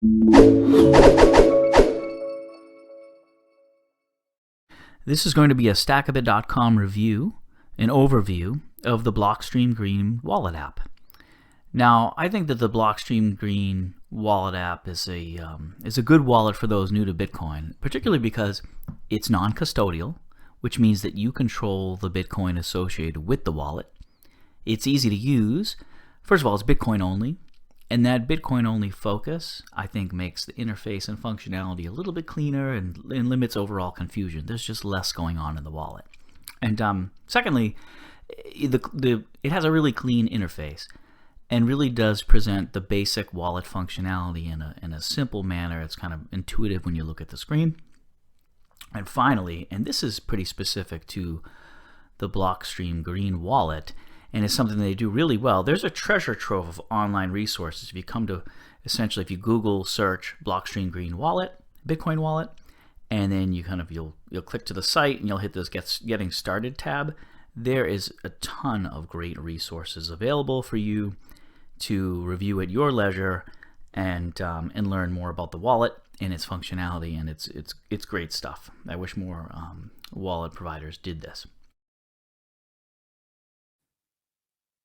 This is going to be a StackaBit.com review, an overview of the Blockstream Green wallet app. Now, I think that the Blockstream Green wallet app is a good wallet for those new to Bitcoin, particularly because it's non-custodial, which means that you control the Bitcoin associated with the wallet. It's easy to use. First of all, it's Bitcoin only. And that Bitcoin-only focus, I think, makes the interface and functionality a little bit cleaner and limits overall confusion. There's just less going on in the wallet. And secondly, it has a really clean interface and really does present the basic wallet functionality in a simple manner. It's kind of intuitive when you look at the screen. And finally, and this is pretty specific to the Blockstream Green wallet, and it's something they do really well. There's a treasure trove of online resources. If you come to, essentially, if you Google search Blockstream Green wallet, Bitcoin wallet, and then you'll click to the site and you'll hit this Getting Started tab. There is a ton of great resources available for you to review at your leisure and learn more about the wallet and its functionality, and it's great stuff. I wish more wallet providers did this.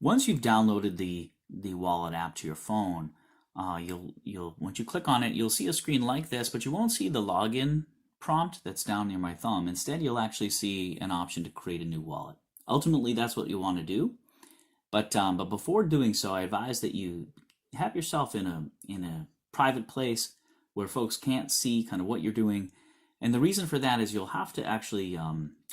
Once you've downloaded the wallet app to your phone, once you click on it, you'll see a screen like this, but you won't see the login prompt that's down near my thumb. Instead, you'll actually see an option to create a new wallet. Ultimately, that's what you want to do. But before doing so, I advise that you have yourself in a private place where folks can't see kind of what you're doing. And the reason for that is you'll have to actually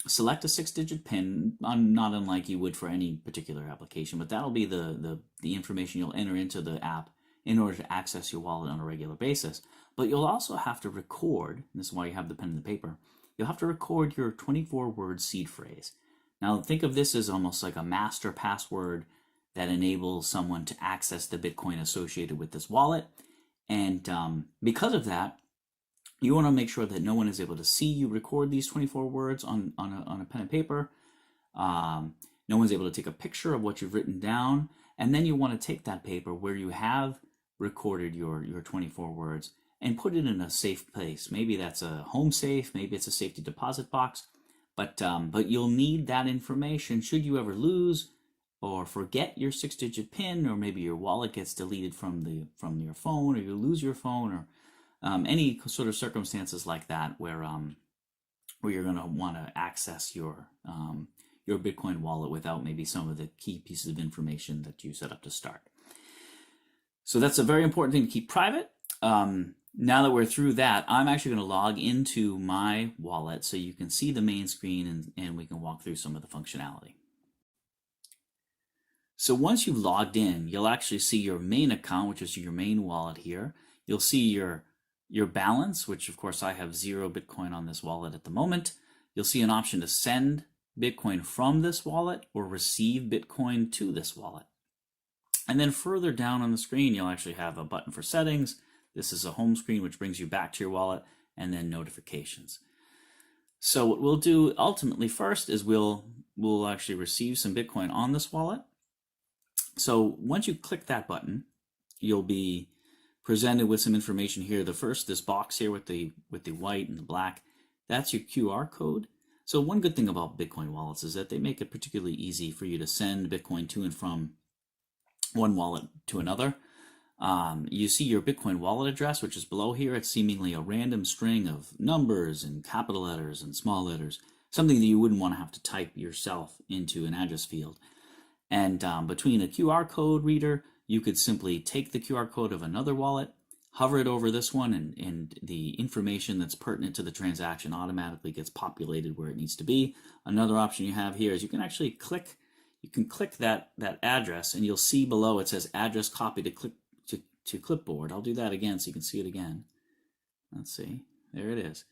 select a 6-digit PIN, not unlike you would for any particular application, but that'll be the information you'll enter into the app in order to access your wallet on a regular basis. But you'll also have to record, and this is why you have the pen and the paper, you'll have to record your 24-word seed phrase. Now think of this as almost like a master password that enables someone to access the Bitcoin associated with this wallet. And because of that, you want to make sure that no one is able to see you record these 24 words on a pen and paper. No one's able to take a picture of what you've written down. And then you want to take that paper where you have recorded your 24 words and put it in a safe place. Maybe that's a home safe, maybe it's a safety deposit box. But you'll need that information should you ever lose or forget your 6-digit PIN, or maybe your wallet gets deleted from your phone, or you lose your phone, or any sort of circumstances like that where you're going to want to access your Bitcoin wallet without maybe some of the key pieces of information that you set up to start. So that's a very important thing to keep private. Now that we're through that, I'm actually going to log into my wallet so you can see the main screen and we can walk through some of the functionality. So once you've logged in, you'll actually see your main account, which is your main wallet here. You'll see your balance, which of course I have 0 Bitcoin on this wallet at the moment. You'll see an option to send Bitcoin from this wallet or receive Bitcoin to this wallet. And then further down on the screen, you'll actually have a button for settings. This is a home screen, which brings you back to your wallet, and then notifications. So what we'll do ultimately first is we'll actually receive some Bitcoin on this wallet. So once you click that button, you'll be presented with some information here. This box here with the white and the black, that's your QR code. So one good thing about Bitcoin wallets is that they make it particularly easy for you to send Bitcoin to and from one wallet to another. You see your Bitcoin wallet address, which is below here. It's seemingly a random string of numbers and capital letters and small letters, something that you wouldn't want to have to type yourself into an address field. And between a QR code reader, you could simply take the QR code of another wallet, hover it over this one, and the information that's pertinent to the transaction automatically gets populated where it needs to be. Another option you have here is you can actually click that address, and you'll see below it says address copy to clipboard. I'll do that again so you can see it again. Let's see, there it is.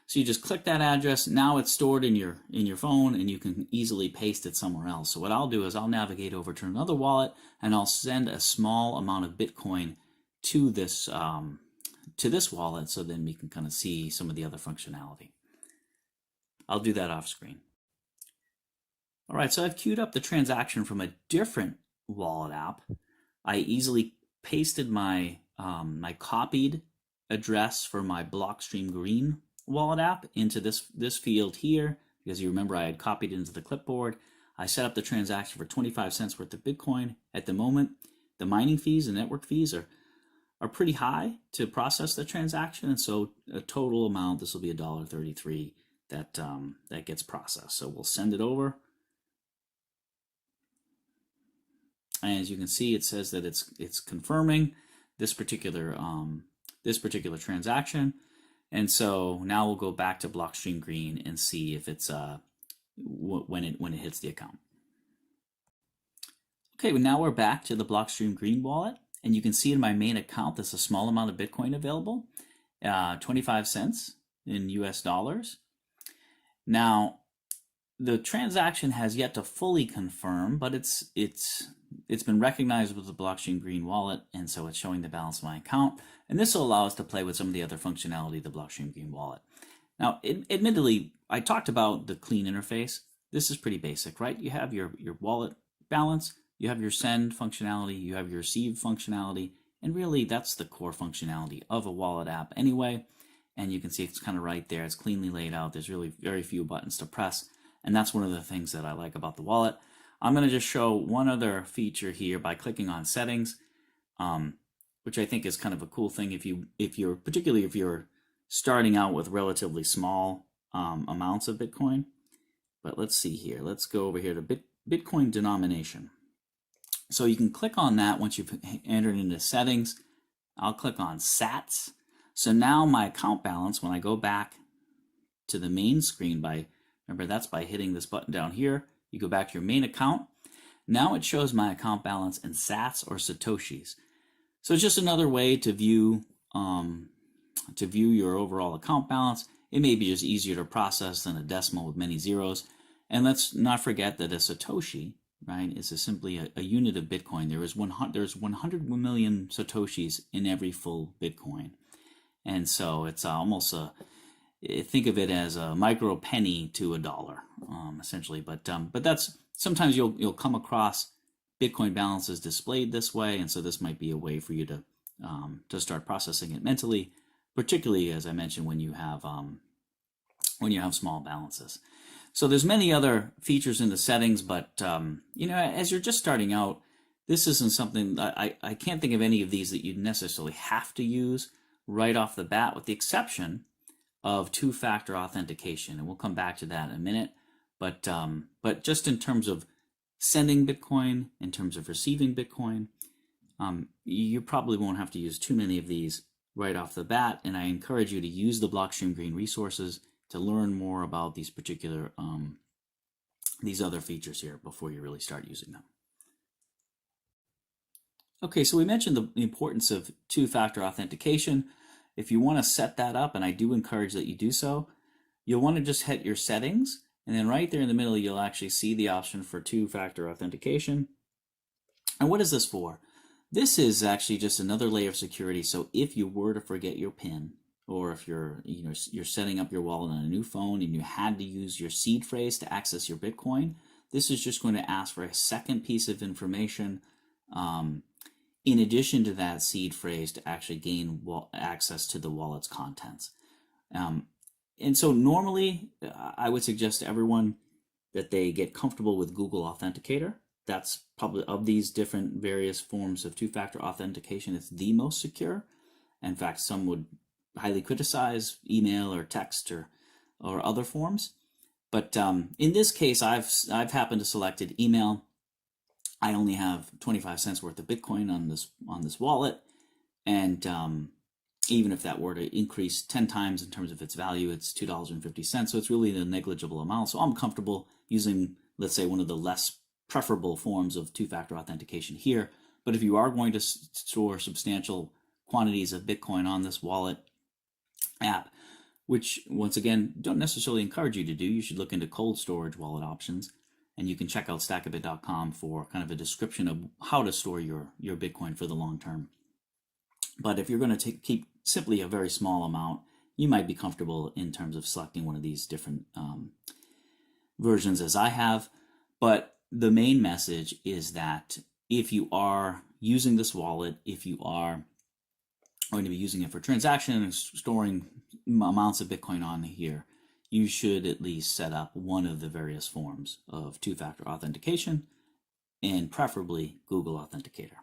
So you just click that address. Now it's stored in your phone, and you can easily paste it somewhere else. So what I'll do is I'll navigate over to another wallet, and I'll send a small amount of Bitcoin to this wallet, so then we can kind of see some of the other functionality. I'll do that off screen. All right, so I've queued up the transaction from a different wallet app. I easily pasted my my copied address for my Blockstream Green wallet app into this field here, because you remember I had copied it into the clipboard. I set up the transaction for 25 cents worth of Bitcoin. At the moment, the mining fees and network fees are pretty high to process the transaction, and so a total amount, this will be $1.33 that gets processed. So we'll send it over. And as you can see, it says that it's confirming this particular transaction. And so now we'll go back to Blockstream Green and see if it's when it hits the account. Okay, well now we're back to the Blockstream Green wallet, and you can see in my main account there's a small amount of Bitcoin available, 25 cents in US dollars. Now, the transaction has yet to fully confirm, but it's been recognized with the Blockstream Green wallet, and so it's showing the balance of my account. And this will allow us to play with some of the other functionality of the Blockstream Green wallet. Now, admittedly, I talked about the clean interface. This is pretty basic, right? You have your wallet balance, you have your send functionality, you have your receive functionality, and really that's the core functionality of a wallet app anyway. And you can see it's kind of right there. It's cleanly laid out. There's really very few buttons to press. And that's one of the things that I like about the wallet. I'm going to just show one other feature here by clicking on settings, which I think is kind of a cool thing particularly if you're starting out with relatively small amounts of Bitcoin. But let's see here. Let's go over here to Bitcoin denomination. So you can click on that once you've entered into settings. I'll click on Sats. So now my account balance, when I go back to the main screen remember that's by hitting this button down here, you go back to your main account. Now it shows my account balance in Sats or Satoshis. So it's just another way to view your overall account balance. It may be just easier to process than a decimal with many zeros. And let's not forget that a Satoshi, right, is simply a unit of Bitcoin. There's 100 million Satoshis in every full Bitcoin. And so it's almost think of it as a micro penny to a dollar, essentially. But that's sometimes you'll come across Bitcoin balances displayed this way, and so this might be a way for you to start processing it mentally, particularly as I mentioned when you have small balances. So there's many other features in the settings, but as you're just starting out, this isn't something I can't think of any of these that you necessarily have to use right off the bat, with the exception of two-factor authentication, and we'll come back to that in a minute. But just in terms of sending Bitcoin, in terms of receiving Bitcoin, you probably won't have to use too many of these right off the bat. And I encourage you to use the Blockstream Green resources to learn more about these particular these other features here before you really start using them. Okay, so we mentioned the importance of two-factor authentication. If you want to set that up, and I do encourage that you do so, you'll want to just hit your settings, and then right there in the middle, you'll actually see the option for two-factor authentication. And what is this for? This is actually just another layer of security. So if you were to forget your PIN, or if you're setting up your wallet on a new phone and you had to use your seed phrase to access your Bitcoin, this is just going to ask for a second piece of information in addition to that seed phrase to actually gain access to the wallet's contents. And so normally I would suggest to everyone that they get comfortable with Google Authenticator. That's probably, of these different various forms of two-factor authentication, it's the most secure. In fact, some would highly criticize email or text or other forms. But in this case, I've happened to selected email. I only have 25 cents worth of Bitcoin on this wallet, and even if that were to increase 10 times in terms of its value, it's $2.50. So it's really a negligible amount. So I'm comfortable using, let's say, one of the less preferable forms of two-factor authentication here. But if you are going to store substantial quantities of Bitcoin on this wallet app, which once again don't necessarily encourage you to do, you should look into cold storage wallet options. And you can check out StackaBit.com for kind of a description of how to store your Bitcoin for the long term. But if you're going to keep simply a very small amount, you might be comfortable in terms of selecting one of these different versions as I have. But the main message is that if you are using this wallet, if you are going to be using it for transaction and storing amounts of Bitcoin on here, you should at least set up one of the various forms of two-factor authentication, and preferably Google Authenticator.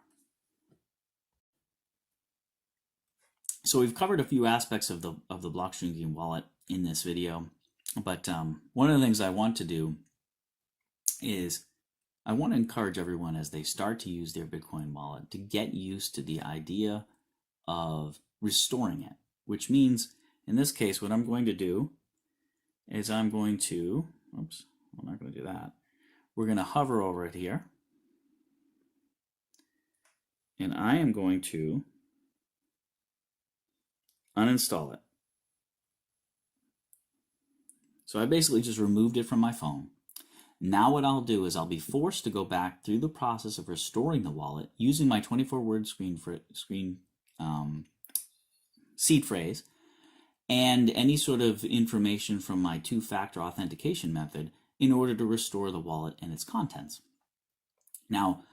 So we've covered a few aspects of the Blockstream Green wallet in this video, but one of the things I want to do is I want to encourage everyone as they start to use their Bitcoin wallet to get used to the idea of restoring it, which means in this case what I'm going to do is I'm going to, oops, I'm not going to do that. We're going to hover over it here, and I am going to uninstall it. So I basically just removed it from my phone. Now what I'll do is I'll be forced to go back through the process of restoring the wallet using my 24-word seed phrase and any sort of information from my two-factor authentication method in order to restore the wallet and its contents. Now,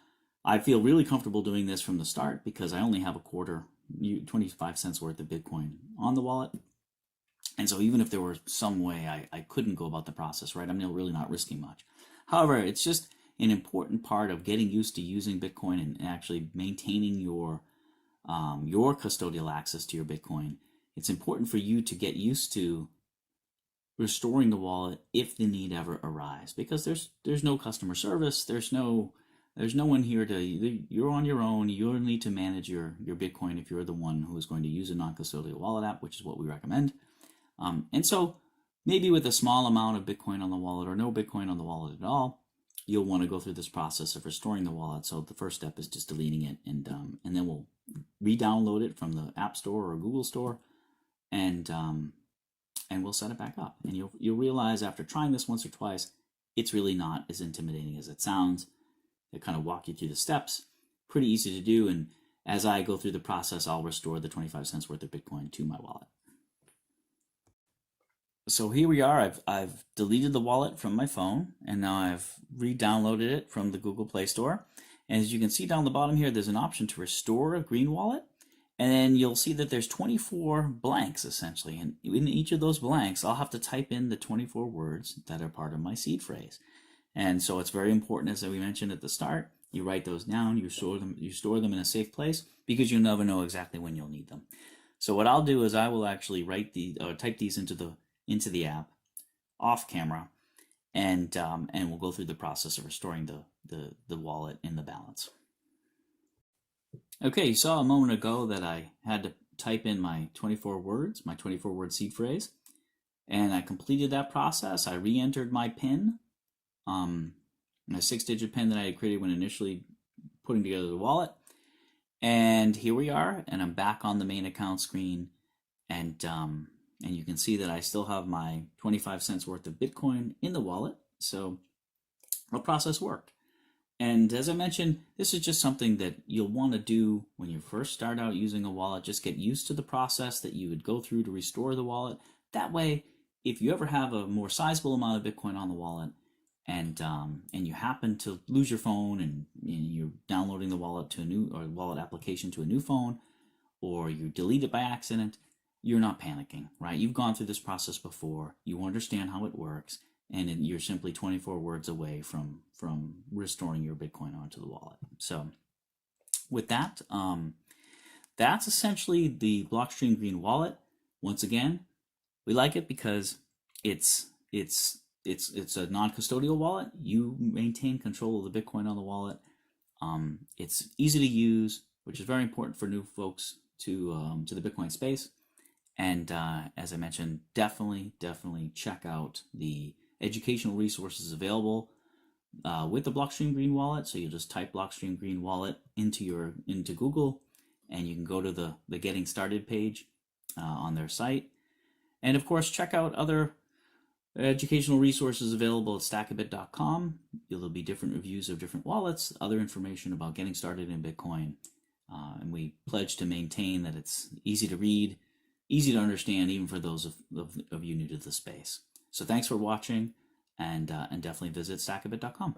I feel really comfortable doing this from the start because I only have a quarter, 25 cents worth of Bitcoin on the wallet. And so even if there were some way I couldn't go about the process, right, I'm really not risking much. However, it's just an important part of getting used to using Bitcoin and actually maintaining your custodial access to your Bitcoin. It's important for you to get used to restoring the wallet if the need ever arises, because there's no customer service, there's no one here you're on your own. You'll need to manage your Bitcoin if you're the one who is going to use a non-custodial wallet app, which is what we recommend. And so maybe with a small amount of Bitcoin on the wallet or no Bitcoin on the wallet at all, you'll want to go through this process of restoring the wallet. So the first step is just deleting it, and then we'll re-download it from the App Store or Google Store, and we'll set it back up. And you'll realize after trying this once or twice, it's really not as intimidating as it sounds. They kind of walk you through the steps, pretty easy to do. And as I go through the process, I'll restore the 25 cents worth of Bitcoin to my wallet. So here we are. I've deleted the wallet from my phone, and now I've re-downloaded it from the Google Play Store. And as you can see down the bottom here, there's an option to restore a green wallet. And then you'll see that there's 24 blanks essentially. And in each of those blanks, I'll have to type in the 24 words that are part of my seed phrase. And so it's very important, as we mentioned at the start, you write those down, you store them in a safe place, because you'll never know exactly when you'll need them. So what I'll do is I will actually type these into the app off camera, and we'll go through the process of restoring the wallet and the balance. Okay, you saw a moment ago that I had to type in my 24 words, my 24-word seed phrase, and I completed that process. I re-entered my PIN, my 6-digit PIN that I had created when initially putting together the wallet, and here we are, and I'm back on the main account screen, and you can see that I still have my 25 cents worth of Bitcoin in the wallet. So the process worked. And as I mentioned, this is just something that you'll want to do when you first start out using a wallet. Just get used to the process that you would go through to restore the wallet. That way, if you ever have a more sizable amount of Bitcoin on the wallet, and you happen to lose your phone, and you're downloading the wallet to a new wallet application to a new phone, or you delete it by accident, you're not panicking, right? You've gone through this process before. You understand how it works, and you're simply 24 words away from restoring your Bitcoin onto the wallet. So with that, that's essentially the Blockstream Green wallet. Once again, we like it because it's a non-custodial wallet. You maintain control of the Bitcoin on the wallet. It's easy to use, which is very important for new folks to the Bitcoin space. And as I mentioned, definitely check out the educational resources available with the Blockstream Green wallet. So you just type Blockstream Green wallet into Google, and you can go to the Getting Started page on their site. And of course, check out other educational resources available at StackaBit.com. There'll be different reviews of different wallets, other information about getting started in Bitcoin. And we pledge to maintain that it's easy to read, easy to understand, even for those of you new to the space. So thanks for watching, and definitely visit StackaBit.com.